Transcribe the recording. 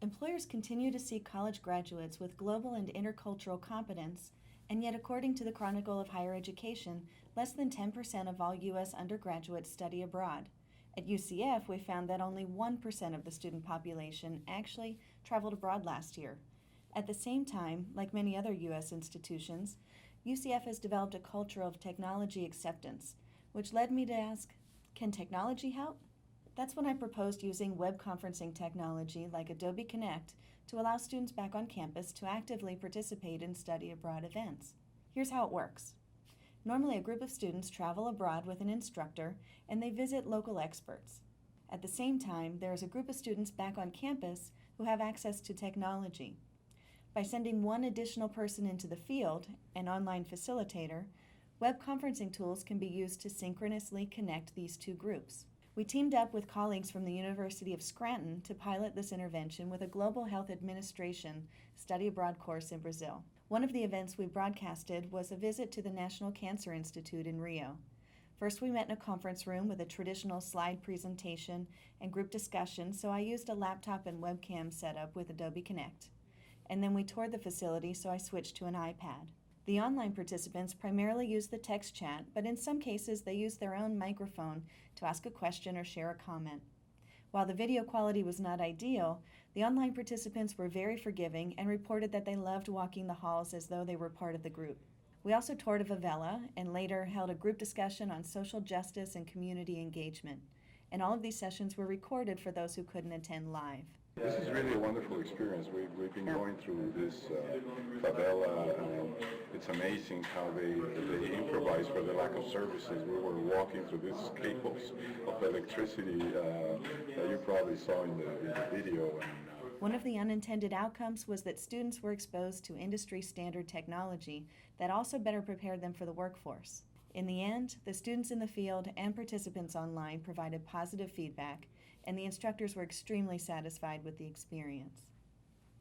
Employers continue to seek college graduates with global and intercultural competence, and yet according to the Chronicle of Higher Education, less than 10% of all U.S. undergraduates study abroad. At UCF, we found that only 1% of the student population actually traveled abroad last year. At the same time, like many other U.S. institutions, UCF has developed a culture of technology acceptance, which led me to ask, can technology help? That's when I proposed using web conferencing technology like Adobe Connect to allow students back on campus to actively participate in study abroad events. Here's how it works. Normally, a group of students travel abroad with an instructor and they visit local experts. At the same time, there is a group of students back on campus who have access to technology. By sending one additional person into the field, an online facilitator, web conferencing tools can be used to synchronously connect these two groups. We teamed up with colleagues from the University of Scranton to pilot this intervention with a Global Health Administration study abroad course in Brazil. One of the events we broadcasted was a visit to the National Cancer Institute in Rio. First, we met in a conference room with a traditional slide presentation and group discussion, so I used a laptop and webcam setup with Adobe Connect. And then we toured the facility, so I switched to an iPad. The online participants primarily use the text chat, but in some cases they use their own microphone to ask a question or share a comment. While the video quality was not ideal, the online participants were very forgiving and reported that they loved walking the halls as though they were part of the group. We also toured a favela and later held a group discussion on social justice and community engagement. And all of these sessions were recorded for those who couldn't attend live. This is really a wonderful experience. We've been going through this favela, and it's amazing how they improvise for the lack of services. We were walking through these cables of electricity that you probably saw in the video. One of the unintended outcomes was that students were exposed to industry standard technology that also better prepared them for the workforce. In the end, the students in the field and participants online provided positive feedback, and the instructors were extremely satisfied with the experience.